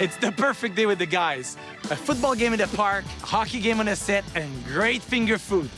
It's the perfect day with the guys. A football game in the park, a hockey game on a set, and great finger food.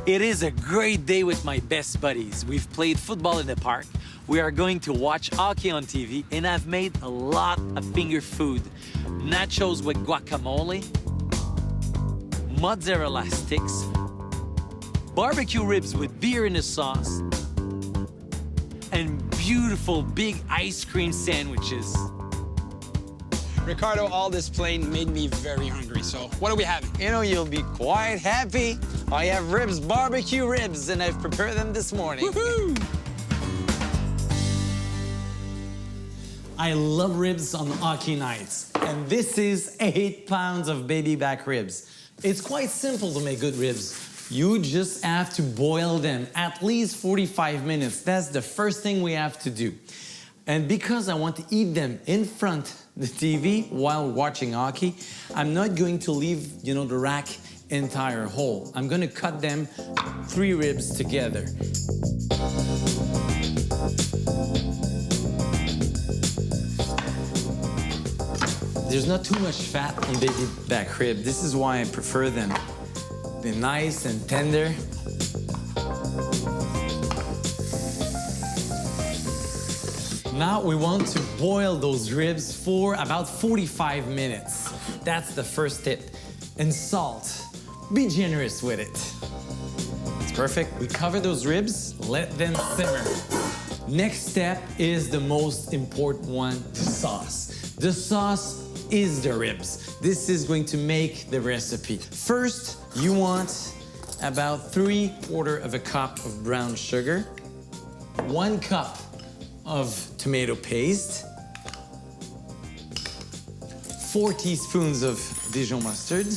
It is a great day with my best buddies. We've played football in the park. We are going to watch hockey on TV, and I've made a lot of finger food. Nachos with guacamole, mozzarella sticks, barbecue ribs with beer in the sauce, and beautiful big ice cream sandwiches. Ricardo, all this playing made me very hungry, so what are we having? You know, you'll be quite happy. I have ribs, barbecue ribs, and I've prepared them this morning. Woohoo! I love ribs on hockey nights, and this is 8 pounds of baby back ribs. It's quite simple to make good ribs. You just have to boil them at least 45 minutes. That's the first thing we have to do. And because I want to eat them in front of the TV while watching hockey, I'm not going to leave, the rack entire whole. I'm gonna cut them 3 ribs together. There's not too much fat on baby back rib. This is why I prefer them. They're nice and tender. Now we want to boil those ribs for about 45 minutes. That's the first tip. And salt. Be generous with it. It's perfect. We cover those ribs, let them simmer. Next step is the most important one, the sauce. The sauce is the ribs. This is going to make the recipe. First, you want about 3/4 cup of brown sugar, 1 cup of tomato paste, 4 teaspoons of Dijon mustard,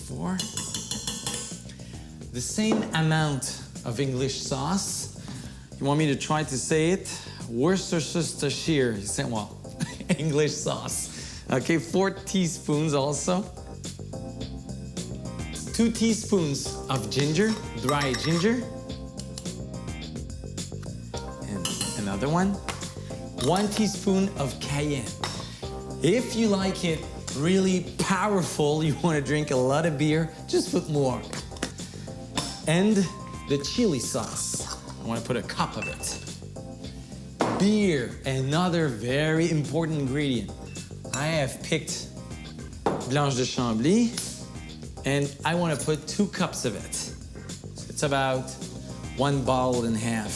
4, the same amount of English sauce. You want me to try to say it? Worcestershire, well, English sauce. Okay, 4 teaspoons also. 2 teaspoons of ginger, dry ginger. And another one. 1 teaspoon of cayenne. If you like it really powerful, you want to drink a lot of beer, just put more. And the chili sauce. I want to put a cup of it. Beer, another very important ingredient. I have picked Blanche de Chambly, and I want to put 2 cups of it. So it's about 1 bottle and a half.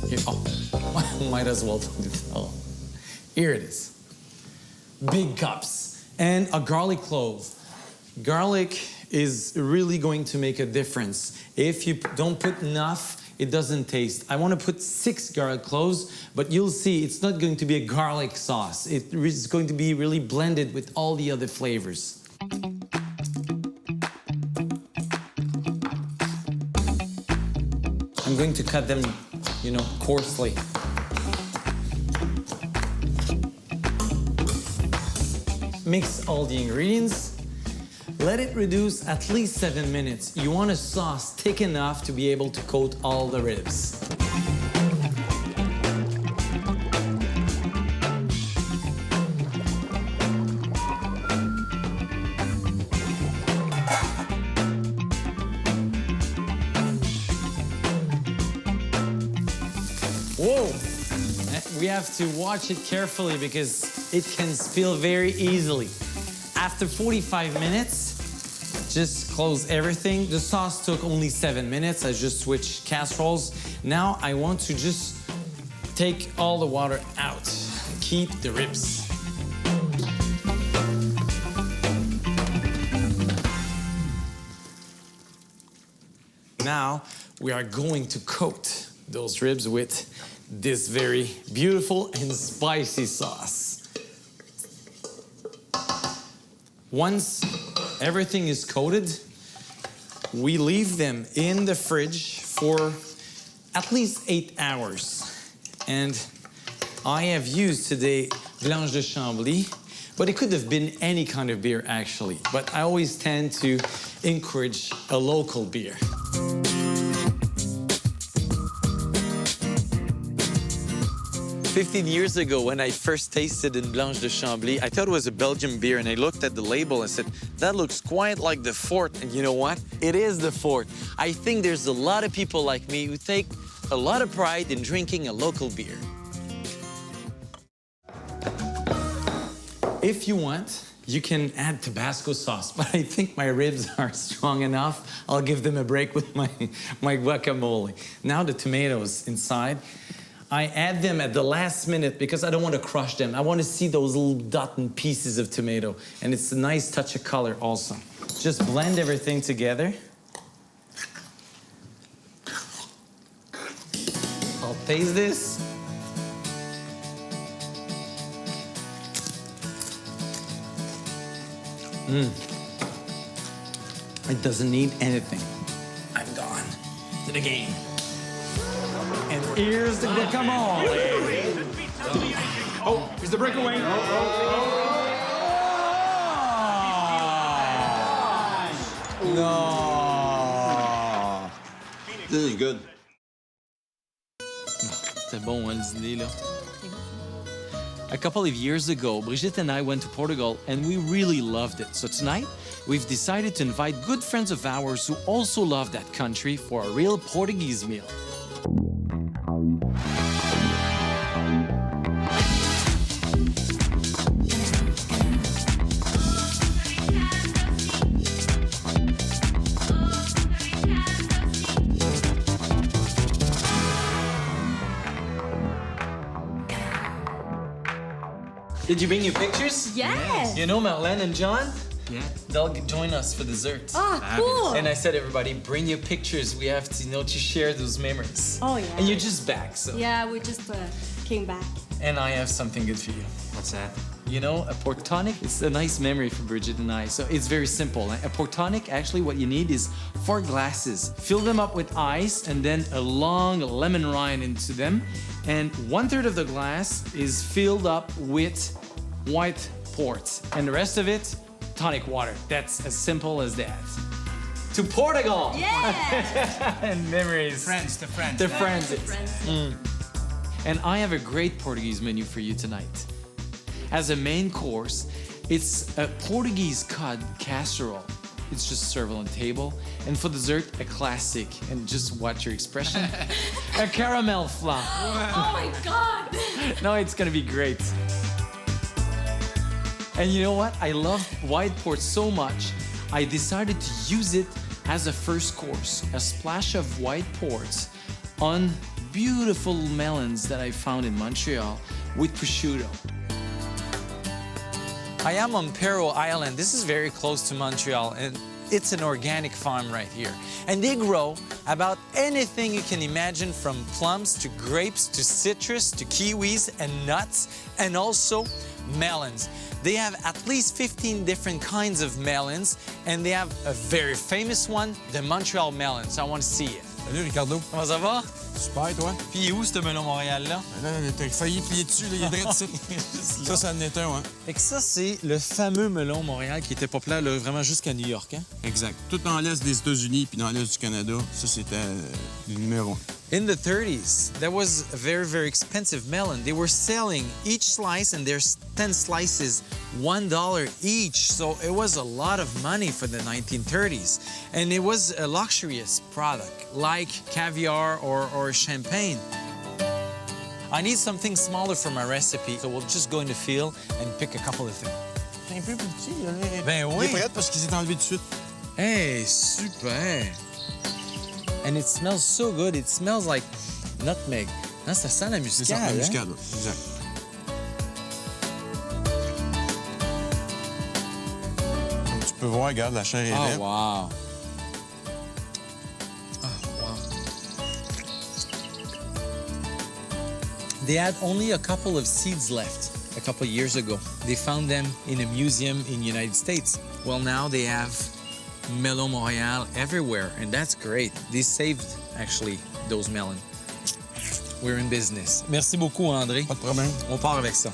Here, might as well do it all. Here it is. Big cups and a garlic clove. Garlic is really going to make a difference. If you don't put enough, it doesn't taste. I want to put 6 garlic cloves, but you'll see it's not going to be a garlic sauce. It is going to be really blended with all the other flavors. I'm going to cut them, coarsely. Mix all the ingredients. Let it reduce at least 7 minutes. You want a sauce thick enough to be able to coat all the ribs. Whoa! We have to watch it carefully because it can spill very easily. After 45 minutes, just close everything. The sauce took only 7 minutes. I just switched casseroles. Now I want to just take all the water out. Keep the ribs. Now we are going to coat those ribs with this very beautiful and spicy sauce. Once everything is coated, we leave them in the fridge for at least 8 hours. And I have used today Blanche de Chambly, but it could have been any kind of beer actually. But I always tend to encourage a local beer. "15 years ago, when I first tasted in Blanche de Chambly, I thought it was a Belgian beer, and I looked at the label and said, that looks quite like the Fort. And you know what? It is the Fort. I think there's a lot of people like me who take a lot of pride in drinking a local beer." If you want, you can add Tabasco sauce, but I think my ribs are strong enough. I'll give them a break with my guacamole. Now the tomatoes inside. I add them at the last minute because I don't want to crush them. I want to see those little dot and pieces of tomato, and it's a nice touch of color also. Just blend everything together. I'll taste this. It doesn't need anything. I'm gone to the game. And here's the guacamole. Oh, here's the breakaway. No. This is good. C'était bon, hein, le dîner, là. A couple of years ago, Brigitte and I went to Portugal, and we really loved it. So tonight, we've decided to invite good friends of ours who also love that country for a real Portuguese meal. Did you bring your pictures? Yes. You know Marlene and John? Yeah. They'll join us for dessert. Oh, cool. And I said, everybody, bring your pictures. We have to, to share those memories. Oh, yeah. And you're just back, so. Yeah, we just came back. And I have something good for you. What's that? You know, a pork tonic, it's a nice memory for Bridget and I. So it's very simple. A pork tonic, actually what you need is 4 glasses. Fill them up with ice and then a long lemon rind into them. And 1/3 of the glass is filled up with white port. And the rest of it, tonic water. That's as simple as that. To Portugal! Yeah! And memories. Friends to friends. They're friends. Friends. And I have a great Portuguese menu for you tonight. As a main course, it's a Portuguese cod casserole. It's just served on the table. And for dessert, a classic. And just watch your expression. A caramel flan. Oh my God! No, it's gonna be great. And you know what? I love white port so much, I decided to use it as a first course. A splash of white port on beautiful melons that I found in Montreal with prosciutto. I am on Perro Island. This is very close to Montreal, and it's an organic farm right here. And they grow about anything you can imagine, from plums to grapes to citrus to kiwis and nuts, and also melons. They have at least 15 different kinds of melons, and they have a very famous one, the Montreal melon. So I want to see it. Salut Ricardo. Comment ça va? Super, toi? Puis il est où ce melon Montréal-là? Là, t'as failli plier dessus, là, il est direct ici. Ça en est un, ouais. Et que ça, c'est le fameux melon Montréal qui était populaire là, vraiment jusqu'à New York. Hein? Exact. Tout dans l'est des États-Unis puis dans l'est du Canada, ça, c'était le numéro 1. In the 30s, that was a very, very expensive melon. They were selling each slice, and there's 10 slices, $1 each. So it was a lot of money for the 1930s. And it was a luxurious product, like caviar or champagne. I need something smaller for my recipe, so we'll just go in the field and pick a couple of things. C'est un peu plus petit, là. Ben oui. Il est prêt parce qu'il s'est enlevé tout de suite. Hey, super! And it smells so good. It smells like nutmeg. Hein, ça sent la muscade. C'est ça, la hein? muscade, ouais. Exact. Comme tu peux voir, regarde, la chair est Oh, laide. wow. Oh, wow. They had only a couple of seeds left. a couple years ago. They found them in a museum in the United States. Well, now they have Melon Montréal everywhere, and that's great. They saved, actually, those melons. We're in business. Merci beaucoup, André. Pas de problème. On part avec ça.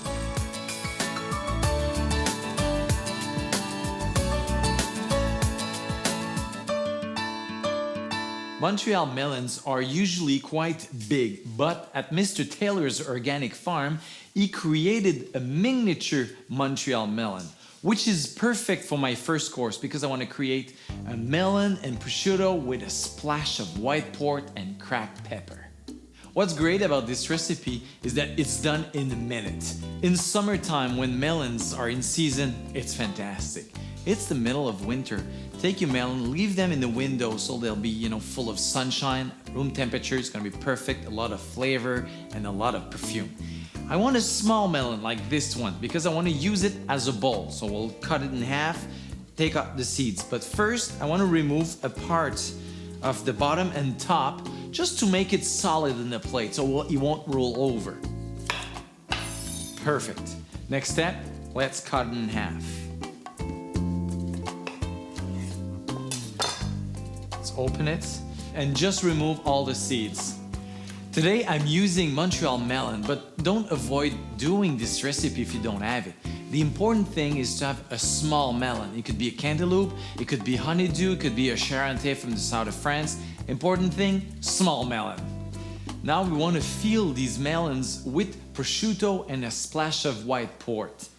Montreal melons are usually quite big, but at Mr. Taylor's organic farm, he created a miniature Montreal melon, which is perfect for my first course because I want to create a melon and prosciutto with a splash of white port and cracked pepper. What's great about this recipe is that it's done in a minute. In summertime, when melons are in season, it's fantastic. It's the middle of winter. Take your melon, leave them in the window so they'll be, full of sunshine. Room temperature is gonna be perfect, a lot of flavor and a lot of perfume. I want a small melon like this one because I want to use it as a bowl. So we'll cut it in half, take out the seeds. But first, I want to remove a part of the bottom and top just to make it solid in the plate so it won't roll over. Perfect. Next step, let's cut it in half. Let's open it and just remove all the seeds. Today I'm using Montreal melon, but don't avoid doing this recipe if you don't have it. The important thing is to have a small melon. It could be a cantaloupe, it could be honeydew, it could be a charente from the south of France. Important thing, small melon. Now we want to fill these melons with prosciutto and a splash of white port.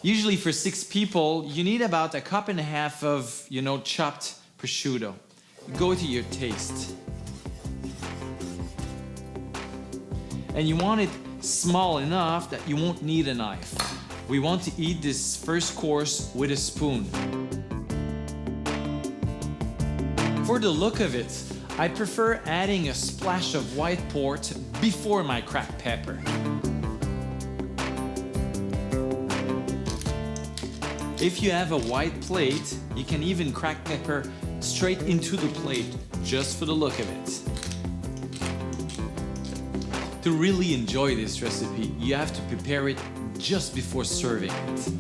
Usually for 6 people, you need about a cup and a half of, chopped prosciutto. Go to your taste. And you want it small enough that you won't need a knife. We want to eat this first course with a spoon. For the look of it, I prefer adding a splash of white port before my cracked pepper. If you have a white plate, you can even crack pepper straight into the plate just for the look of it. To really enjoy this recipe, you have to prepare it just before serving it.